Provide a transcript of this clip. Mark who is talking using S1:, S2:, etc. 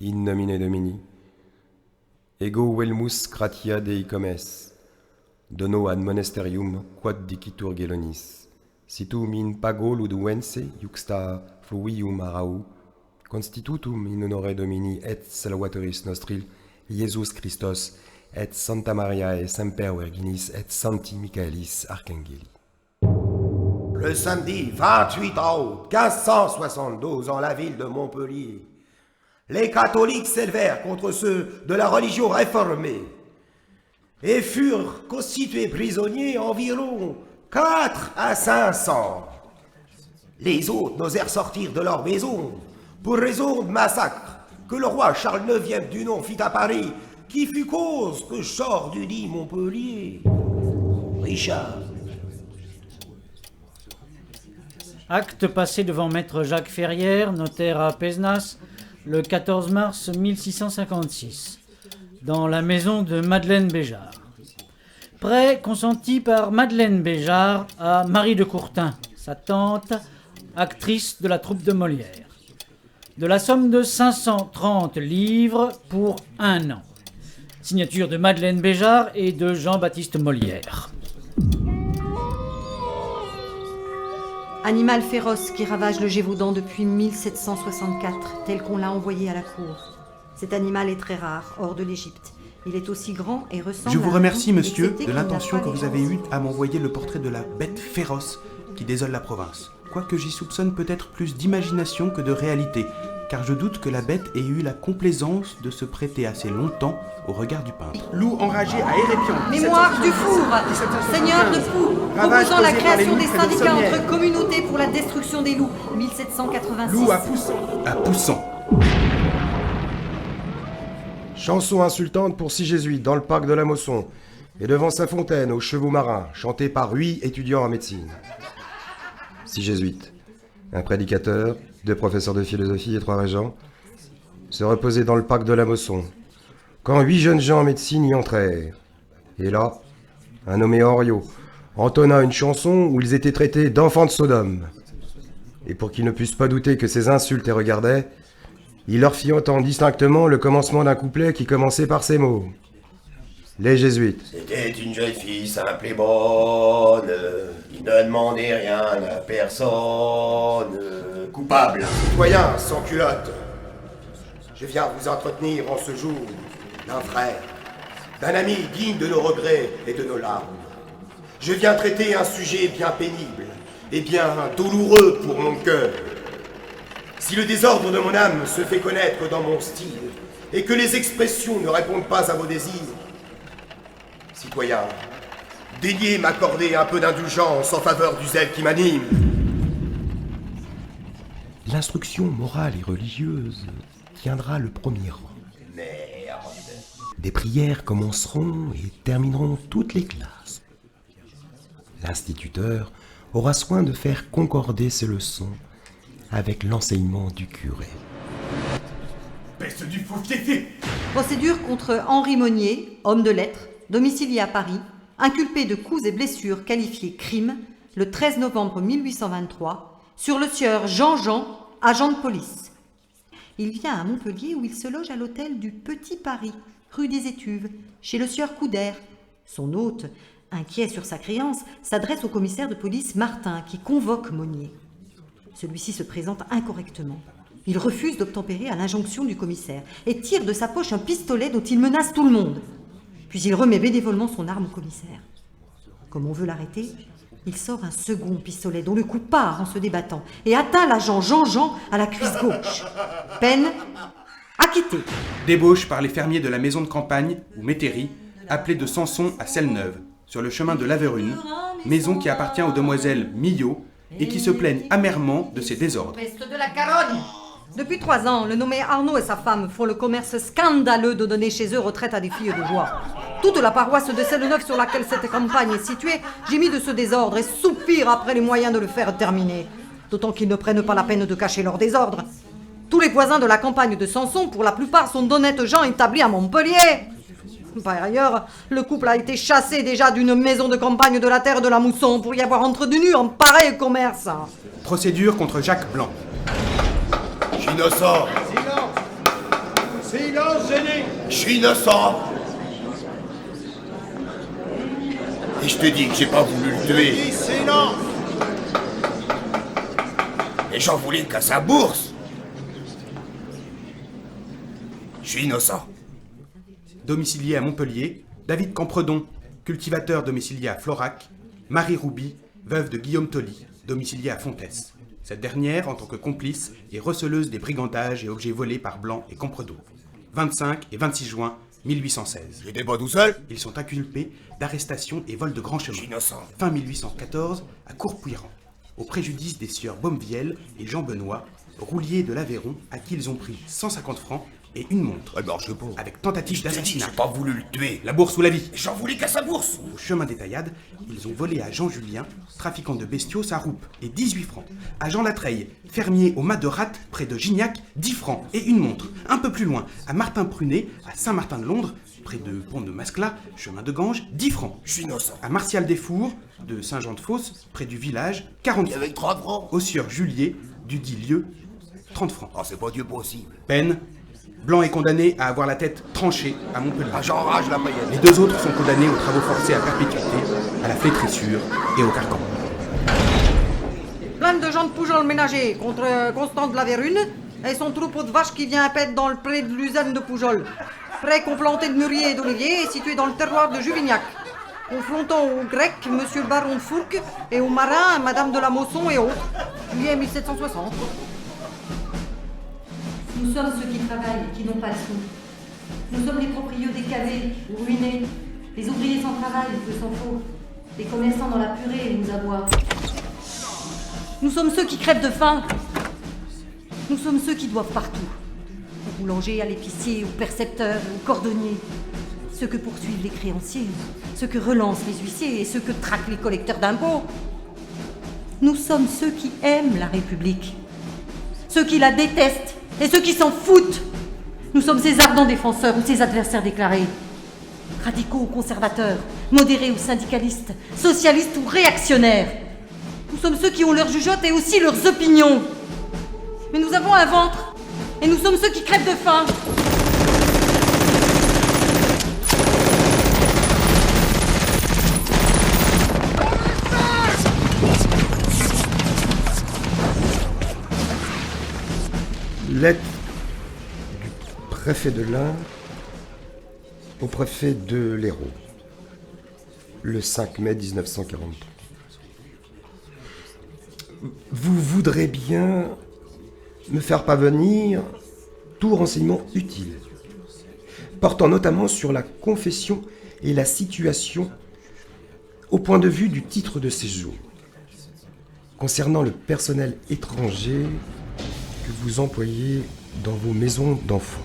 S1: In nomine Domini, ego velmus gratia Dei comes, dono ad monasterium quod dicitur Gelonis, situm in pago luduense iuxta fluvium arau, constitutum in honore Domini et salvatoris nostri, Iesus Christos, et Santa Mariae Semper Virginis et Sancti Michaelis Archangeli.
S2: Le samedi 28 août 1572, en la ville de Montpellier, les catholiques s'élevèrent contre ceux de la religion réformée et furent constitués prisonniers environ 4 à 500. Les autres n'osèrent sortir de leur maison pour raison de massacre que le roi Charles IX du nom fit à Paris, qui fut cause que je sors du dit Montpellier. Richard.
S3: Acte passé devant maître Jacques Ferrière, notaire à Pézenas, le 14 mars 1656, dans la maison de Madeleine Béjart. Prêt consenti par Madeleine Béjart à Marie de Courtin, sa tante, actrice de la troupe de Molière, de la somme de 530 livres pour 1 an. Signature de Madeleine Béjart et de Jean-Baptiste Molière.
S4: Animal féroce qui ravage le Gévaudan depuis 1764, tel qu'on l'a envoyé à la cour. Cet animal est très rare, hors de l'Égypte. Il est aussi grand et ressemble
S5: Je vous
S4: à
S5: remercie,
S4: tout,
S5: monsieur,
S4: excepté
S5: de
S4: qu'il n'a
S5: l'intention
S4: pas
S5: que
S4: les
S5: vous avez
S4: jambes.
S5: eue à m'envoyer le portrait de la bête féroce qui désole la province. Quoique j'y soupçonne peut-être plus d'imagination que de réalité, car je doute que la bête ait eu la complaisance de se prêter assez longtemps au regard du peintre. Loup enragé à Hérépion.
S4: Mémoire du four, seigneur de Fou, proposant la création des syndicats entre communautés pour la destruction des loups, 1786.
S5: Loup à Poussan. À Poussan.
S1: Chanson insultante pour 6 jésuites dans le parc de la Mosson et devant sa fontaine aux chevaux marins, chantée par 8 étudiants en médecine. 6 jésuites, un prédicateur, 2 professeurs de philosophie et 3 régents, se reposaient dans le parc de la Mosson, quand 8 jeunes gens en médecine y entrèrent. Et là, un nommé Henriot entonna une chanson où ils étaient traités d'enfants de Sodome. Et pour qu'ils ne puissent pas douter que ces insultes les regardaient, il leur fit entendre distinctement le commencement d'un couplet qui commençait par ces mots. Les jésuites.
S2: C'était une jeune fille simple et bonne, qui ne demandait rien à personne. Coupable, citoyen sans culotte, je viens vous entretenir en ce jour d'un frère, d'un ami digne de nos regrets et de nos larmes. Je viens traiter un sujet bien pénible et bien douloureux pour mon cœur. Si le désordre de mon âme se fait connaître dans mon style et que les expressions ne répondent pas à vos désirs, citoyen, daignez m'accorder un peu d'indulgence en faveur du zèle qui m'anime.
S1: L'instruction morale et religieuse tiendra le premier rang.
S2: Merde.
S1: Des prières commenceront et termineront toutes les classes. L'instituteur aura soin de faire concorder ses leçons avec l'enseignement du curé.
S2: Peste du fou fiefé.
S4: Procédure contre Henri Monnier, homme de lettres, domicilié à Paris, inculpé de coups et blessures qualifiés crime, le 13 novembre 1823, sur le sieur Jean-Jean, agent de police. Il vient à Montpellier où il se loge à l'hôtel du Petit Paris, rue des Étuves, chez le sieur Coudert. Son hôte, inquiet sur sa créance, s'adresse au commissaire de police Martin qui convoque Monnier. Celui-ci se présente incorrectement. Il refuse d'obtempérer à l'injonction du commissaire et tire de sa poche un pistolet dont il menace tout le monde. Puis il remet bénévolement son arme au commissaire. Comme on veut l'arrêter, il sort un second pistolet dont le coup part en se débattant et atteint l'agent Jean-Jean à la cuisse gauche. Peine acquittée.
S5: Débauche par les fermiers de la maison de campagne, ou métairie, appelée de Samson à Celle-Neuve, sur le chemin de Laverune, maison qui appartient aux demoiselles Millot et qui se plaignent amèrement de ses désordres.
S6: Peste de la carogne.
S4: Depuis 3 ans, le nommé Arnaud et sa femme font le commerce scandaleux de donner chez eux retraite à des filles de joie. Toute la paroisse de Selle-Neuve sur laquelle cette campagne est située gémit de ce désordre et soupire après les moyens de le faire terminer. D'autant qu'ils ne prennent pas la peine de cacher leur désordre. Tous les voisins de la campagne de Samson, pour la plupart, sont d'honnêtes gens établis à Montpellier. Par ailleurs, le couple a été chassé déjà d'une maison de campagne de la terre de la Mousson pour y avoir entretenu un pareil commerce.
S5: Procédure contre Jacques Blanc.
S2: Je suis innocent.
S6: Silence, gêné.
S2: Je suis innocent. Et je te dis que j'ai pas voulu le tuer.
S6: Dis silence.
S2: Les gens voulaient qu'à sa bourse. Je suis innocent.
S5: Domicilié à Montpellier, David Campredon, cultivateur domicilié à Florac, Marie Rouby, veuve de Guillaume Tolly, domicilié à Fontès. Cette dernière, en tant que complice, est receleuse des brigandages et objets volés par Blanc et Campredon. 25 et 26 juin 1816.
S2: J'étais pas tout seul.
S5: Ils sont inculpés d'arrestation et vol de grand chemin.
S2: Je suis innocent.
S5: Fin 1814, à Courpouiran, au préjudice des sieurs Baumevielle et Jean Benoît, rouliers de l'Aveyron, à qui ils ont pris 150 francs et une montre,
S2: Alors je pas.
S5: avec tentative
S2: Je te dis,
S5: d'assassinat.
S2: j'ai pas voulu le tuer.
S5: La bourse ou la vie.
S2: J'en voulais qu'à sa bourse.
S5: Au chemin des Taillades, ils ont volé à Jean Julien, trafiquant de bestiaux, sa roupe, et 18 francs. À Jean Latreille, fermier au Mas de Ratte, près de Gignac, 10 francs et une montre. Un peu plus loin, à Martin Prunet, à Saint-Martin-de-Londres, près de Pont de Masclat, chemin de Ganges, 10 francs.
S2: Je suis innocent.
S5: À Martial-des-Fours, de Saint-Jean-de-Fosse, près du village, 40
S2: Et
S5: francs.
S2: avec 3 francs.
S5: Au sieur Julier, du dit lieu, 30 francs.
S2: Oh, c'est pas Dieu possible.
S5: Peine, Blanc est condamné à avoir la tête tranchée à Montpellier.
S2: Ah, j'enrage la paillette.
S5: Les 2 autres sont condamnés aux travaux forcés à perpétuité, à la flétrissure et au carcan.
S4: Plainte de Jean de Poujol ménager contre Constant de la Vérune et son troupeau de vaches qui vient à pète dans le pré de l'usine de Poujol. Pré complanté de mûriers et d'oliviers situé dans le terroir de Juvignac. Confrontant aux Grecs, monsieur le baron de Fourques, et aux marins, madame de la Mosson et autres. Juillet 1760.
S7: Nous sommes ceux qui travaillent et qui n'ont pas le sou. Nous sommes les proprios décalés ou ruinés, les ouvriers sans travail, peu s'en faut, les commerçants dans la purée et nous aboient.
S4: Nous sommes ceux qui crèvent de faim. Nous sommes ceux qui doivent partout. Au boulanger, à l'épicier, au percepteur, au cordonnier. Ceux que poursuivent les créanciers, ceux que relancent les huissiers et ceux que traquent les collecteurs d'impôts. Nous sommes ceux qui aiment la République, ceux qui la détestent et ceux qui s'en foutent. Nous sommes ses ardents défenseurs ou ses adversaires déclarés. Radicaux ou conservateurs, modérés ou syndicalistes, socialistes ou réactionnaires. Nous sommes ceux qui ont leurs jugeotes et aussi leurs opinions. Mais nous avons un ventre, et nous sommes ceux qui crèvent de faim.
S1: Lettre du préfet de l'Ain au préfet de l'Hérault, le 5 mai 1943. Vous voudrez bien me faire parvenir tout renseignement utile, portant notamment sur la confession et la situation au point de vue du titre de séjour, concernant le personnel étranger que vous employez dans vos maisons d'enfants.